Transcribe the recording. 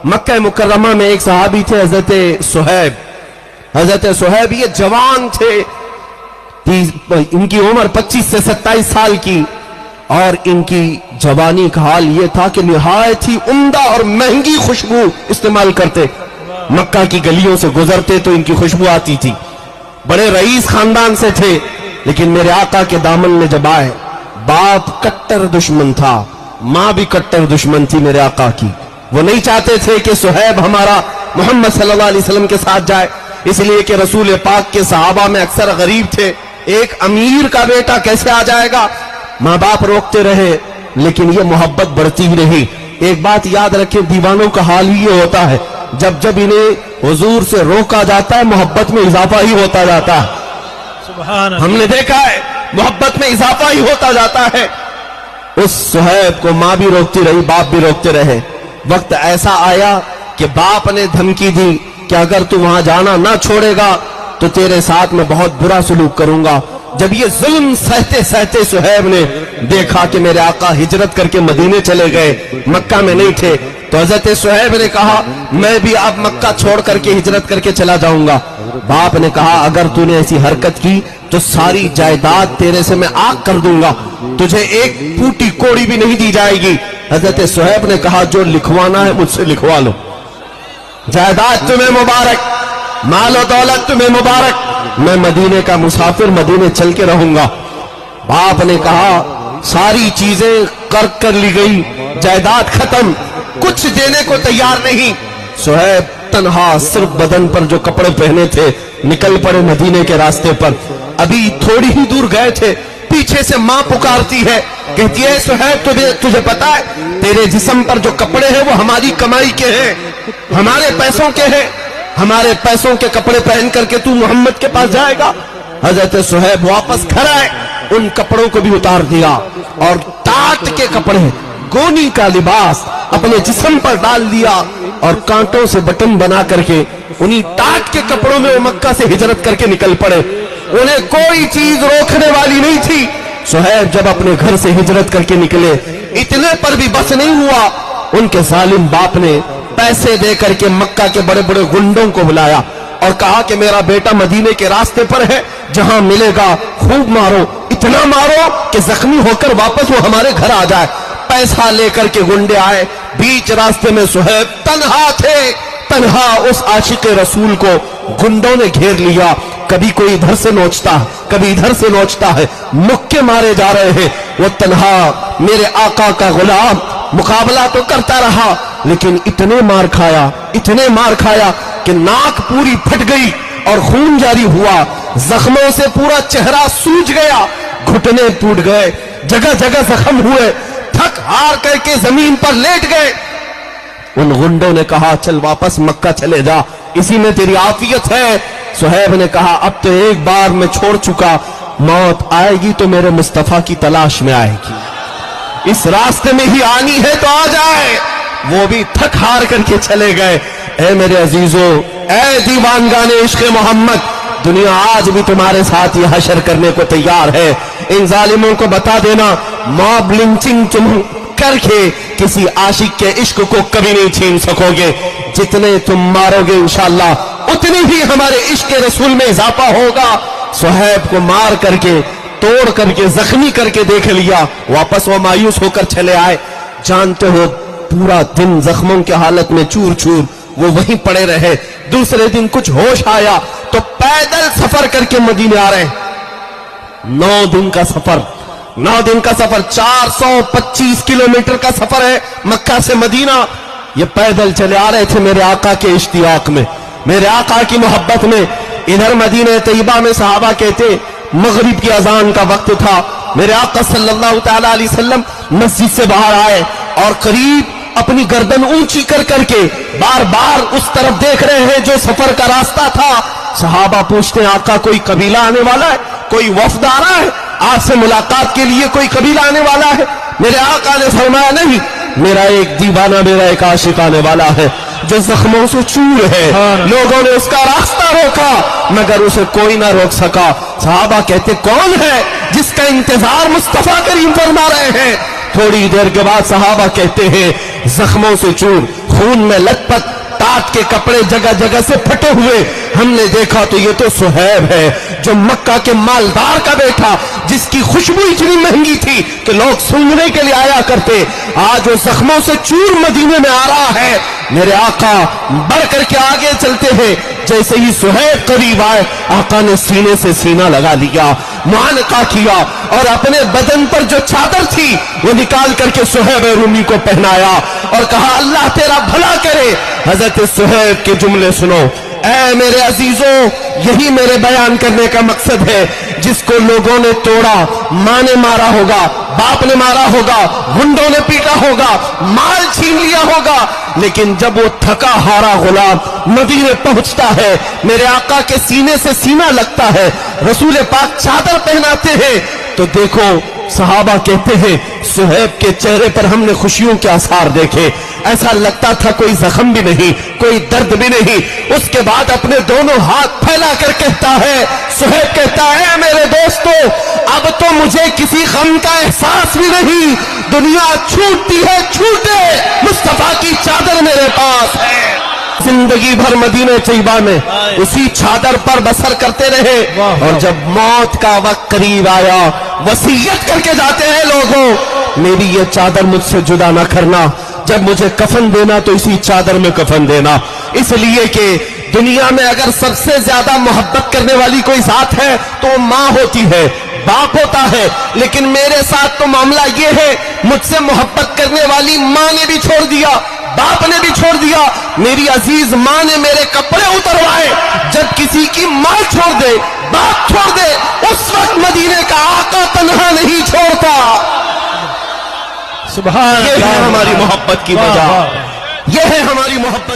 مکہ مکرمہ میں ایک صحابی تھے حضرت صہیب. حضرت صہیب یہ جوان تھے، ان کی عمر 25 سے 27 سال کی، اور ان کی جوانی کا حال یہ تھا کہ نہایت ہی عمدہ اور مہنگی خوشبو استعمال کرتے. مکہ کی گلیوں سے گزرتے تو ان کی خوشبو آتی تھی. بڑے رئیس خاندان سے تھے، لیکن میرے آقا کے دامن میں جب آئے، باپ کٹر دشمن تھا، ماں بھی کٹر دشمن تھی میرے آقا کی. وہ نہیں چاہتے تھے کہ صہیب ہمارا محمد صلی اللہ علیہ وسلم کے ساتھ جائے، اس لیے کہ رسول پاک کے صحابہ میں اکثر غریب تھے. ایک امیر کا بیٹا کیسے آ جائے گا؟ ماں باپ روکتے رہے، لیکن یہ محبت بڑھتی ہی رہی. ایک بات یاد رکھیں، دیوانوں کا حال ہی یہ ہوتا ہے، جب جب انہیں حضور سے روکا جاتا ہے محبت میں اضافہ ہی ہوتا جاتا ہے. ہم نے دیکھا ہے محبت میں اضافہ ہی ہوتا جاتا ہے. اس صہیب کو ماں بھی روکتی رہی، باپ بھی روکتے رہے. وقت ایسا آیا کہ باپ نے دھمکی دی کہ اگر تو وہاں جانا نہ چھوڑے گا تو تیرے ساتھ میں بہت برا سلوک کروں گا. جب یہ ظلم سہتے سہتے صہیب نے دیکھا کہ میرے آقا ہجرت کر کے مدینے چلے گئے، مکہ میں نہیں تھے، تو حضرت صہیب نے کہا میں بھی اب مکہ چھوڑ کر کے ہجرت کر کے چلا جاؤں گا. باپ نے کہا اگر تو نے ایسی حرکت کی تو ساری جائیداد تیرے سے میں آگ کر دوں گا، تجھے ایک پھوٹی کوڑی بھی نہیں دی جائے گی. حضرت صہیب نے کہا جو لکھوانا ہے مجھ سے لکھوا لو، جائیداد تمہیں مبارک، مال و دولت تمہیں مبارک، میں مدینے کا مسافر مدینے چل کے رہوں گا. باپ نے کہا ساری چیزیں کر لی گئی، جائیداد ختم، کچھ دینے کو تیار نہیں. صہیب تنہا صرف بدن پر جو کپڑے پہنے تھے نکل پڑے مدینے کے راستے پر. ابھی تھوڑی ہی دور گئے تھے، پیچھے سے ماں پکارتی ہے، کہتی ہے صہیب تجھے پتا ہے تیرے جسم پر جو کپڑے ہیں وہ ہماری کمائی کے ہیں، ہمارے پیسوں کے ہیں، ہمارے پیسوں کے کپڑے پہن کر کے تو محمد کے پاس جائے گا. حضرت صہیب واپس گھر آئے، ان کپڑوں کو بھی اتار دیا اور ٹاٹ کے کپڑے، گونی کا لباس اپنے جسم پر ڈال دیا اور کانٹوں سے بٹن بنا کر کے انہی ٹاٹ کے کپڑوں میں وہ مکہ سے ہجرت کر کے نکل پڑے. انہیں کوئی چیز روکنے والی نہیں تھی. صہیب جب اپنے گھر سے ہجرت کر کے نکلے، اتنے پر بھی بس نہیں ہوا، ان کے ظالم باپ نے پیسے دے کر کے مکہ کے بڑے بڑے گنڈوں کو بلایا اور کہا کہ میرا بیٹا مدینے کے راستے پر ہے، جہاں ملے گا خوب مارو، اتنا مارو کہ زخمی ہو کر واپس وہ ہمارے گھر آ جائے. پیسہ لے کر کے گنڈے آئے، بیچ راستے میں صہیب تنہا تھے، تنہا اس عاشق رسول کو گنڈوں نے گھیر لیا. کبھی کوئی ادھر سے نوچتا ہے، کبھی ادھر سے نوچتا ہے، مکے مارے جا رہے ہیں. وہ تنہا میرے آقا کا غلام مقابلہ تو کرتا رہا، لیکن اتنے مار کھایا کہ ناک پوری پھٹ گئی اور خون جاری ہوا، زخموں سے پورا چہرہ سوج گیا، گھٹنے ٹوٹ گئے، جگہ جگہ زخم ہوئے، تھک ہار کر کے زمین پر لیٹ گئے. ان گنڈوں نے کہا چل واپس مکہ چلے جا، اسی میں تیری عافیت ہے. صہیب نے کہا اب تو ایک بار میں چھوڑ چکا، موت آئے گی تو میرے مصطفیٰ کی تلاش میں آئے گی، اس راستے میں ہی آنی ہے تو آ جائے. وہ بھی تھک ہار کر کے چلے گئے. اے میرے عزیزو، اے دیوانگان عشق محمد، دنیا آج بھی تمہارے ساتھ یہ حشر کرنے کو تیار ہے. ان ظالموں کو بتا دینا موب لنچنگ تم کر کے کسی عاشق کے عشق کو کبھی نہیں چھین سکو گے. جتنے تم مارو گے انشاءاللہ اتنی ہی ہمارے عشق رسول میں اضافہ ہوگا. صہیب کو مار کر کے، توڑ کر کے، زخمی کر کے دیکھ لیا، واپس وہ مایوس ہو کر چلے آئے. جانتے ہو پورا دن زخموں کے حالت میں چور چور وہ وہیں پڑے رہے. دوسرے دن کچھ ہوش آیا تو پیدل سفر کر کے مدینے آ رہے. 9 دن کا سفر 425 کلومیٹر کا سفر ہے مکہ سے مدینہ. یہ پیدل چلے آ رہے تھے میرے آقا کے اشتیاق میں، میرے آقا کی محبت میں. ادھر مدینہ طیبہ میں صحابہ کہتے مغرب کی اذان کا وقت تھا. میرے آقا صلی اللہ تعالی علیہ وسلم مسجد سے باہر آئے اور قریب اپنی گردن اونچی کر کر کے بار بار اس طرف دیکھ رہے ہیں جو سفر کا راستہ تھا. صحابہ پوچھتے ہیں آقا کوئی قبیلہ آنے والا ہے، کوئی وفد آ رہا ہے، آپ سے ملاقات کے لیے کوئی قبیلہ آنے والا ہے؟ میرے آقا نے فرمایا نہیں، میرا ایک دیوانہ، میرا ایک عاشق آنے والا ہے جو زخموں سے چور ہے. لوگوں نے اس کا راستہ روکا مگر اسے کوئی نہ روک سکا. صحابہ کہتے کون ہے جس کا انتظار مصطفیٰ کریم فرما رہے ہیں؟ تھوڑی دیر کے بعد صحابہ کہتے ہیں زخموں سے چور، خون میں لت-پت، ٹاٹ کے کپڑے جگہ جگہ سے پھٹے ہوئے. ہم نے دیکھا تو یہ تو صہیب ہے جو مکہ کے مالدار کا بیٹا، جس کی خوشبو اتنی مہنگی تھی کہ لوگ سونگھنے کے لیے آیا کرتے. آج وہ زخموں سے چور مدینے میں آ رہا ہے. میرے آقا بڑھ کر کے آگے چلتے ہیں. جیسے ہی صہیب قریب آئے، آقا نے سینے سے سینہ لگا لیا، معانقہ کیا، اور اپنے بدن پر جو چادر تھی وہ نکال کر کے صہیب رومی کو پہنایا اور کہا اللہ تیرا بھلا کرے. حضرت صہیب کے جملے سنو. اے میرے عزیزوں، یہی میرے بیان کرنے کا مقصد ہے. جس کو لوگوں نے توڑا، ماں نے مارا ہوگا، باپ نے مارا ہوگا، گنڈوں نے پیٹا ہوگا، مال چھین لیا ہوگا، لیکن جب وہ تھکا ہارا غلام مدینے پہنچتا ہے، میرے آقا کے سینے سے سینہ لگتا ہے، رسول پاک چادر پہناتے ہیں، تو دیکھو صحابہ کہتے ہیں صہیب کے چہرے پر ہم نے خوشیوں کے آثار دیکھے. ایسا لگتا تھا کوئی زخم بھی نہیں، کوئی درد بھی نہیں. اس کے بعد اپنے دونوں ہاتھ پھیلا کر کہتا ہے، صہیب کہتا ہے میرے دوستو اب تو مجھے کسی غم کا احساس بھی نہیں. دنیا چھوٹتی ہے چھوٹے، مصطفیٰ کی چادر میرے پاس ہے. زندگی بھر مدینہ طیبہ میں اسی چادر پر بسر کرتے رہے. اور جب موت کا وقت قریب آیا، وصیت کر کے جاتے ہیں لوگوں میری یہ چادر مجھ سے جدا نہ کرنا، جب مجھے کفن دینا تو اسی چادر میں کفن دینا. اس لیے کہ دنیا میں اگر سب سے زیادہ محبت کرنے والی کوئی ذات ہے تو وہ ماں ہوتی ہے، باپ ہوتا ہے. لیکن میرے ساتھ تو معاملہ یہ ہے، مجھ سے محبت کرنے والی ماں نے بھی چھوڑ دیا، باپ نے بھی چھوڑ دیا. میری عزیز ماں نے میرے کپڑے اتروائے. جب کسی کی ماں چھوڑ دے، باپ چھوڑ دے، اس وقت مدینے کا آقا تنہا نہیں چھوڑتا. سبحان یہ ہے ہماری محبت کی وجہ، یہ ہے ہماری محبت.